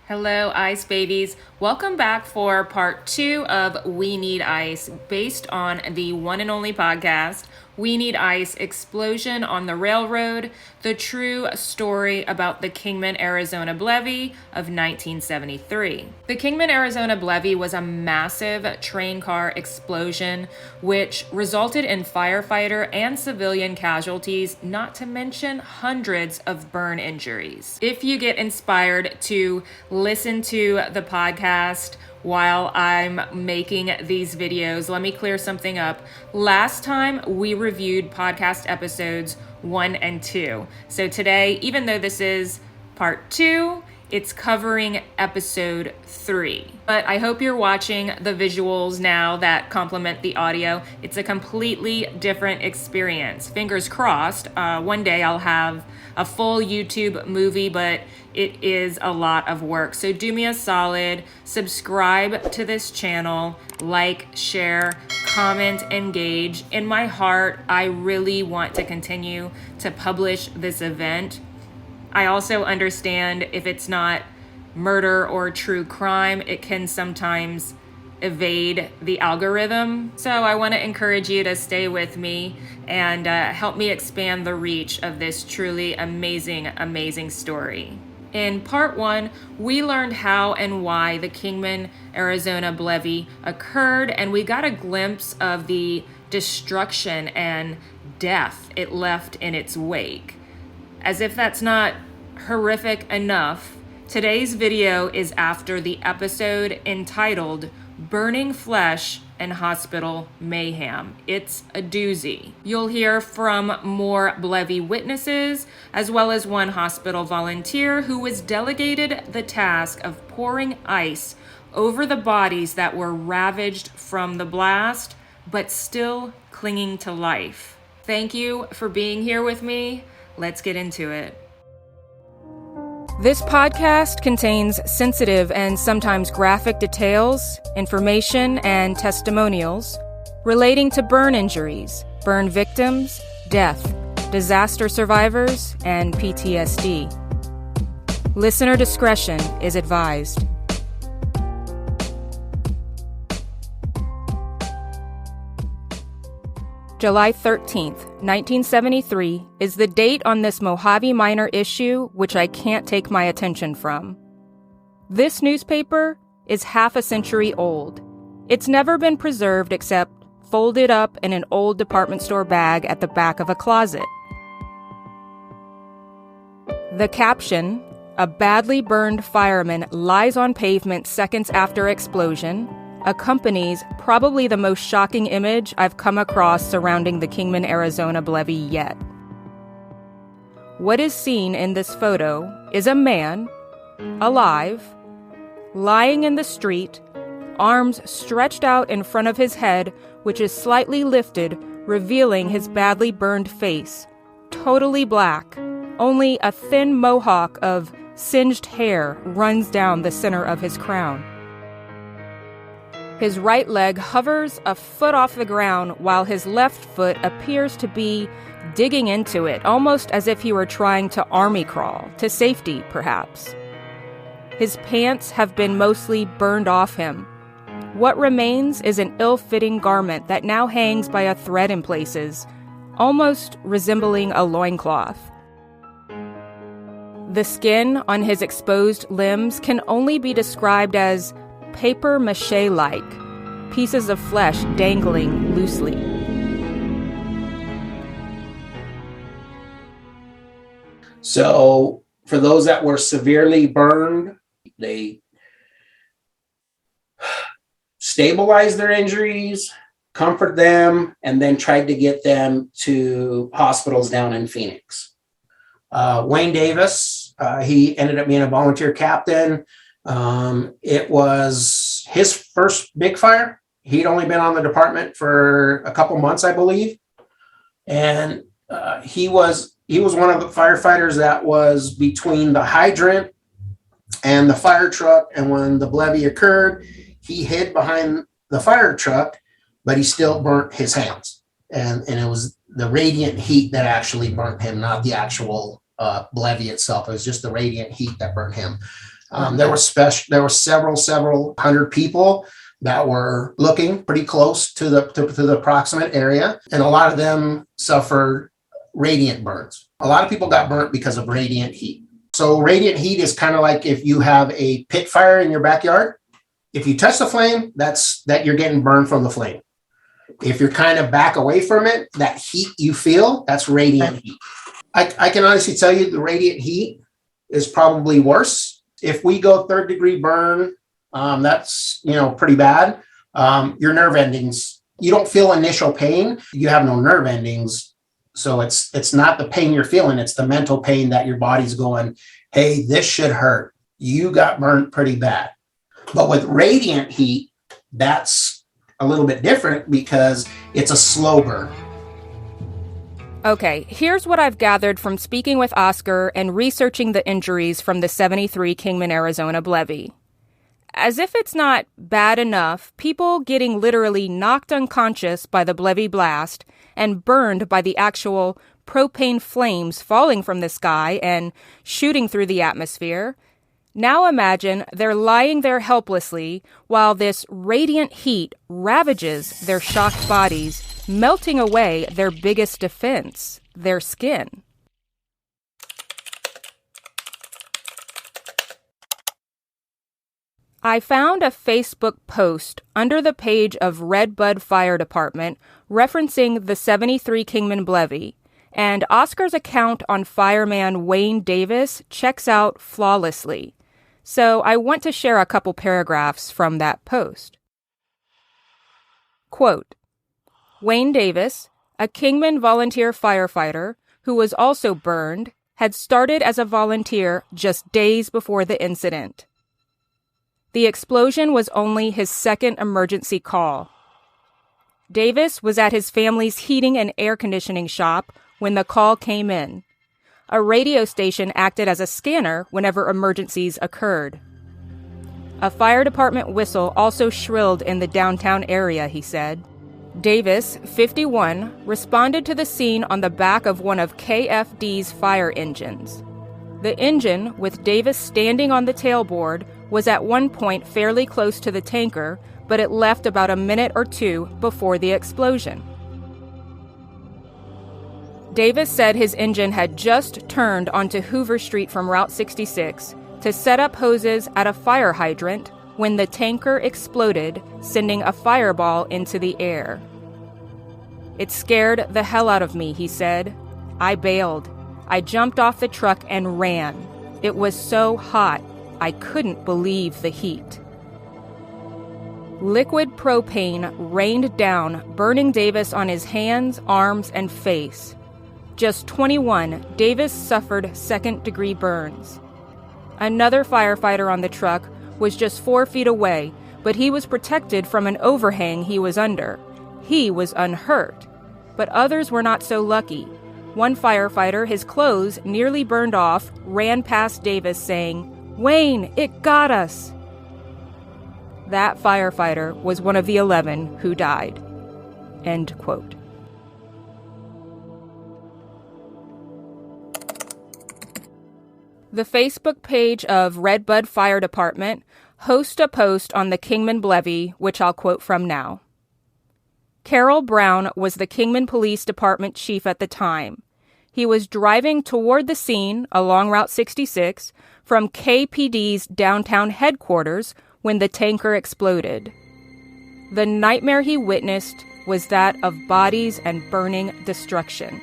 Hello, Ice Babies. Welcome back for part 2 of We Need Ice, based on the one and only podcast, We Need Ice Explosion on the Railroad, the true story about the Kingman Arizona BLEVE of 1973. The Kingman Arizona BLEVE was a massive train car explosion which resulted in firefighter and civilian casualties, not to mention hundreds of burn injuries. If you get inspired to listen to the podcast while I'm making these videos, let me clear something up. Last time we reviewed podcast episodes 1 and 2. So today, even though this is part 2, it's covering episode 3. But I hope you're watching the visuals now that complement the audio. It's a completely different experience. Fingers crossed, one day I'll have a full YouTube movie, but it is a lot of work. So do me a solid, subscribe to this channel, like, share, comment, engage. In my heart, I really want to continue to publish this event. I also understand if it's not murder or true crime, it can sometimes evade the algorithm. So I want to encourage you to stay with me and help me expand the reach of this truly amazing story. In part 1, we learned how and why the Kingman Arizona BLEVE occurred, and we got a glimpse of the destruction and death it left in its wake. As if that's not horrific enough, today's video is after the episode entitled Burning Flesh and Hospital Mayhem. It's a doozy. You'll hear from more BLEVE witnesses, as well as one hospital volunteer who was delegated the task of pouring ice over the bodies that were ravaged from the blast, but still clinging to life. Thank you for being here with me. Let's get into it. This podcast contains sensitive and sometimes graphic details, information, and testimonials relating to burn injuries, burn victims, death, disaster survivors, and PTSD. Listener discretion is advised. July 13th, 1973 is the date on this Mojave Minor issue which I can't take my attention from. This newspaper is half a century old. It's never been preserved except folded up in an old department store bag at the back of a closet. The caption, "A badly burned fireman lies on pavement seconds after explosion," accompanies probably the most shocking image I've come across surrounding the Kingman Arizona BLEVE yet. What is seen in this photo is a man, alive, lying in the street, arms stretched out in front of his head, which is slightly lifted, revealing his badly burned face, totally black. Only a thin mohawk of singed hair runs down the center of his crown. His right leg hovers a foot off the ground while his left foot appears to be digging into it, almost as if he were trying to army crawl, to safety perhaps. His pants have been mostly burned off him. What remains is an ill-fitting garment that now hangs by a thread in places, almost resembling a loincloth. The skin on his exposed limbs can only be described as paper mache-like, pieces of flesh dangling loosely. So for those that were severely burned, they stabilized their injuries, comfort them, and then tried to get them to hospitals down in Phoenix. Wayne Davis, he ended up being a volunteer captain. It was his first big fire. He'd only been on the department for a couple months, I believe. And he was one of the firefighters that was between the hydrant and the fire truck. And when the BLEVE occurred, he hid behind the fire truck, but he still burnt his hands. And it was the radiant heat that actually burnt him, not the actual BLEVE itself. It was just the radiant heat that burned him. There were several hundred people that were looking pretty close to the proximate area, and a lot of them suffered radiant burns. A lot of people got burnt because of radiant heat. So radiant heat is kind of like if you have a pit fire in your backyard. If you touch the flame, that you're getting burned from the flame. If you're kind of back away from it, that heat you feel, that's radiant heat. I can honestly tell you the radiant heat is probably worse. If we go third degree burn, that's pretty bad. Your nerve endings, you don't feel initial pain. You have no nerve endings. So it's not the pain you're feeling, it's the mental pain that your body's going, hey, this should hurt. You got burnt pretty bad. But with radiant heat, that's a little bit different because it's a slow burn. Okay, here's what I've gathered from speaking with Oscar and researching the injuries from the 73 Kingman Arizona BLEVE. As if it's not bad enough, people getting literally knocked unconscious by the BLEVE blast and burned by the actual propane flames falling from the sky and shooting through the atmosphere. Now imagine they're lying there helplessly while this radiant heat ravages their shocked bodies, melting away their biggest defense, their skin. I found a Facebook post under the page of Redbud Fire Department referencing the 73 Kingman BLEVE, and Oscar's account on fireman Wayne Davis checks out flawlessly. So I want to share a couple paragraphs from that post. Quote, Wayne Davis, a Kingman volunteer firefighter who was also burned, had started as a volunteer just days before the incident. The explosion was only his second emergency call. Davis was at his family's heating and air conditioning shop when the call came in. A radio station acted as a scanner whenever emergencies occurred. A fire department whistle also shrilled in the downtown area, he said. Davis, 51, responded to the scene on the back of one of KFD's fire engines. The engine, with Davis standing on the tailboard, was at one point fairly close to the tanker, but it left about a minute or two before the explosion. Davis said his engine had just turned onto Hoover Street from Route 66 to set up hoses at a fire hydrant when the tanker exploded, sending a fireball into the air. It scared the hell out of me, he said. I bailed. I jumped off the truck and ran. It was so hot, I couldn't believe the heat. Liquid propane rained down, burning Davis on his hands, arms, and face. Just 21, Davis suffered second-degree burns. Another firefighter on the truck was just 4 feet away, but he was protected from an overhang he was under. He was unhurt, but others were not so lucky. One firefighter, his clothes nearly burned off, ran past Davis saying, "Wayne, it got us." That firefighter was one of the 11 who died. End quote. The Facebook page of Redbud Fire Department hosts a post on the Kingman BLEVE, which I'll quote from now. Carroll Brown was the Kingman Police Department chief at the time. He was driving toward the scene along Route 66 from KPD's downtown headquarters when the tanker exploded. The nightmare he witnessed was that of bodies and burning destruction.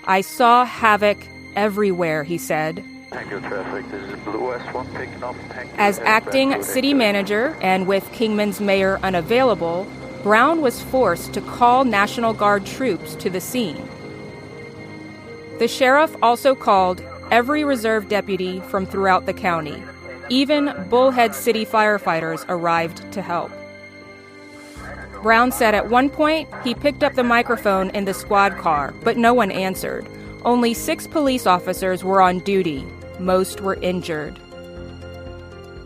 I saw havoc everywhere, he said. As acting city manager and with Kingman's mayor unavailable, Brown was forced to call National Guard troops to the scene. The sheriff also called every reserve deputy from throughout the county. Even Bullhead City firefighters arrived to help. Brown said at one point he picked up the microphone in the squad car, but no one answered. Only 6 police officers were on duty. Most were injured.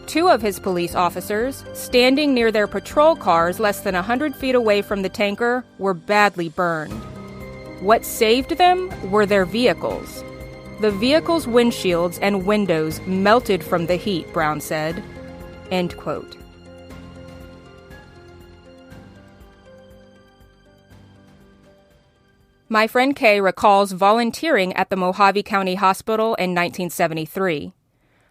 2 of his police officers, standing near their patrol cars less than 100 feet away from the tanker, were badly burned. What saved them were their vehicles. The vehicle's windshields and windows melted from the heat, Brown said. End quote. My friend Kay recalls volunteering at the Mojave County Hospital in 1973.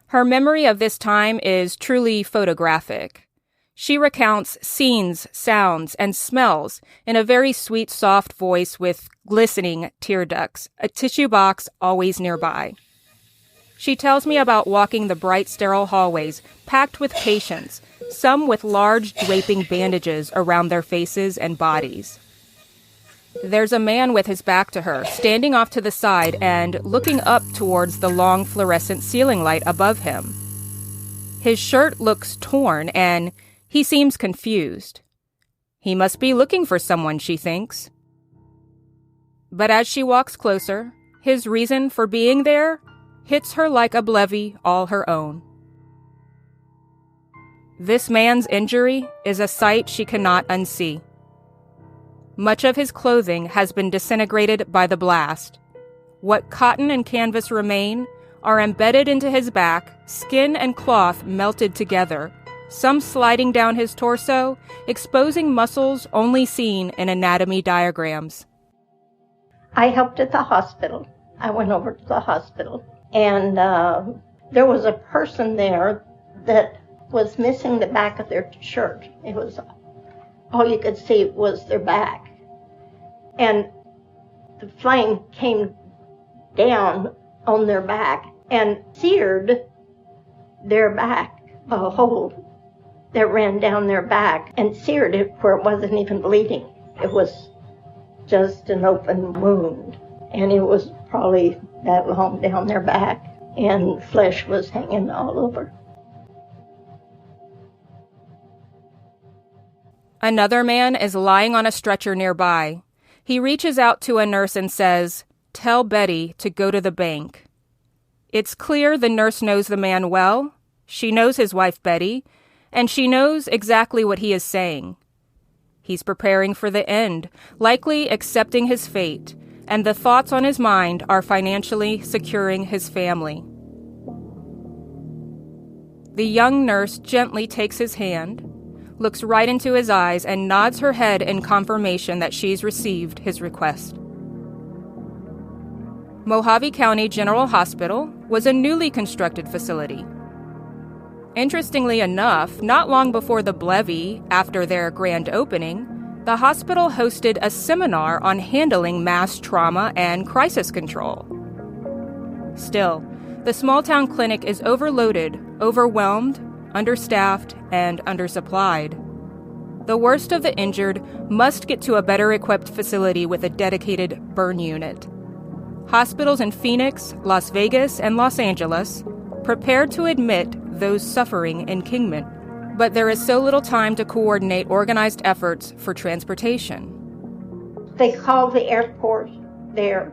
Her memory of this time is truly photographic. She recounts scenes, sounds, and smells in a very sweet, soft voice with glistening tear ducts, a tissue box always nearby. She tells me about walking the bright, sterile hallways packed with patients, some with large, draping bandages around their faces and bodies. There's a man with his back to her, standing off to the side and looking up towards the long fluorescent ceiling light above him. His shirt looks torn and he seems confused. He must be looking for someone, she thinks. But as she walks closer, his reason for being there hits her like a BLEVE all her own. This man's injury is a sight she cannot unsee. Much of his clothing has been disintegrated by the blast. What cotton and canvas remain are embedded into his back, skin and cloth melted together, some sliding down his torso, exposing muscles only seen in anatomy diagrams. I helped at the hospital. I went over to the hospital, and there was a person there that was missing the back of their shirt. It was all you could see was their back. And the flame came down on their back and seared their back, a hole that ran down their back and seared it where it wasn't even bleeding. It was just an open wound, and it was probably that long down their back, and flesh was hanging all over. Another man is lying on a stretcher nearby. He reaches out to a nurse and says, "Tell Betty to go to the bank." It's clear the nurse knows the man well. She knows his wife, Betty, and she knows exactly what he is saying. He's preparing for the end, likely accepting his fate, and the thoughts on his mind are financially securing his family. The young nurse gently takes his hand, looks right into his eyes, and nods her head in confirmation that she's received his request. Mojave County General Hospital was a newly constructed facility. Interestingly enough, not long before the BLEVE, after their grand opening, the hospital hosted a seminar on handling mass trauma and crisis control. Still, the small-town clinic is overloaded, overwhelmed, understaffed, and undersupplied. The worst of the injured must get to a better-equipped facility with a dedicated burn unit. Hospitals in Phoenix, Las Vegas, and Los Angeles prepared to admit those suffering in Kingman. But there is so little time to coordinate organized efforts for transportation. They called the airport there,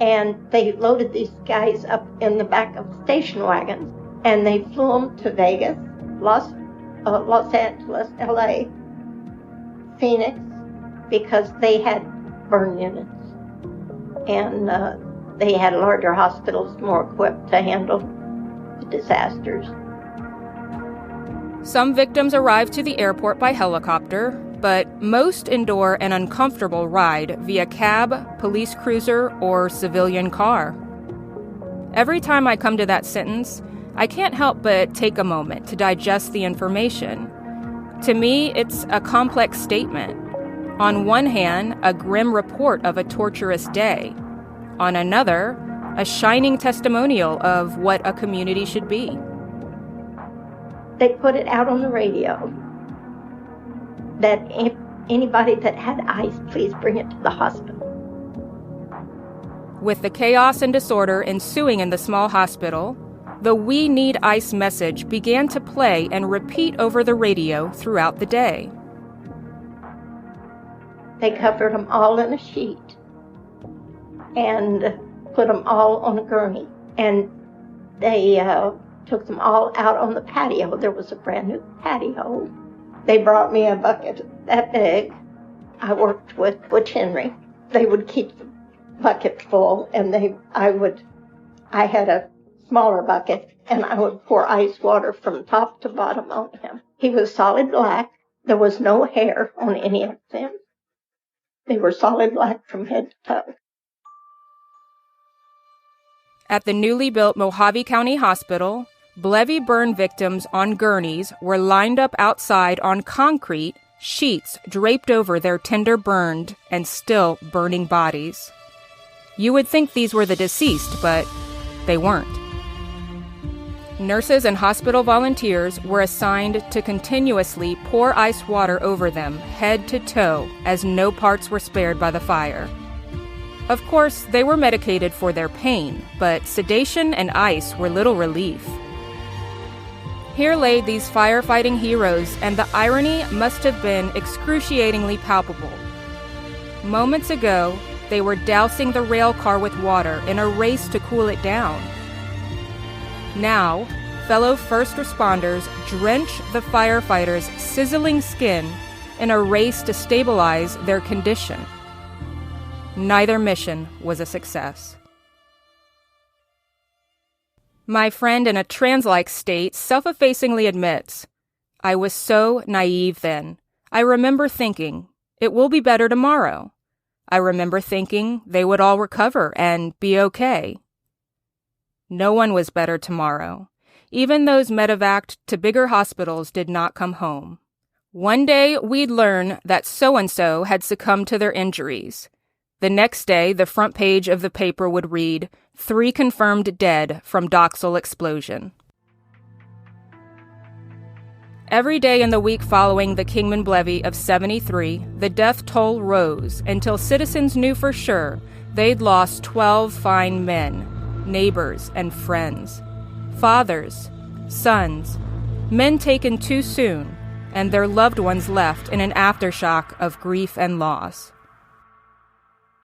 and they loaded these guys up in the back of station wagons, and they flew them to Vegas, Los Angeles, LA, Phoenix, because they had burn units. And they had larger hospitals, more equipped to handle the disasters. Some victims arrived to the airport by helicopter, but most endure an uncomfortable ride via cab, police cruiser, or civilian car. Every time I come to that sentence, I can't help but take a moment to digest the information. To me, it's a complex statement. On one hand, a grim report of a torturous day. On another, a shining testimonial of what a community should be. They put it out on the radio that anybody that had ice, please bring it to the hospital. With the chaos and disorder ensuing in the small hospital, the "We Need Ice" message began to play and repeat over the radio throughout the day. They covered them all in a sheet and put them all on a gurney. And they took them all out on the patio. There was a brand new patio. They brought me a bucket that big. I worked with Butch Henry. They would keep bucket full, and I had a smaller bucket, and I would pour ice water from top to bottom on him. He was solid black. There was no hair on any of them. They were solid black from head to toe. At the newly built Mojave County Hospital, BLEVE burn victims on gurneys were lined up outside on concrete, sheets draped over their tender burned and still burning bodies. You would think these were the deceased, but they weren't. Nurses and hospital volunteers were assigned to continuously pour ice water over them, head to toe, as no parts were spared by the fire. Of course, they were medicated for their pain, but sedation and ice were little relief. Here lay these firefighting heroes, and the irony must have been excruciatingly palpable. Moments ago, they were dousing the rail car with water in a race to cool it down. Now, fellow first responders drench the firefighters' sizzling skin in a race to stabilize their condition. Neither mission was a success. My friend in a trance-like state self-effacingly admits, "I was so naive then. I remember thinking, it will be better tomorrow. I remember thinking they would all recover and be okay." No one was better tomorrow. Even those medevaced to bigger hospitals did not come home. One day, we'd learn that so-and-so had succumbed to their injuries. The next day, the front page of the paper would read, 3 confirmed dead from doxal explosion. Every day in the week following the Kingman BLEVE of 73, the death toll rose until citizens knew for sure they'd lost 12 fine men, neighbors and friends, fathers, sons, men taken too soon, and their loved ones left in an aftershock of grief and loss.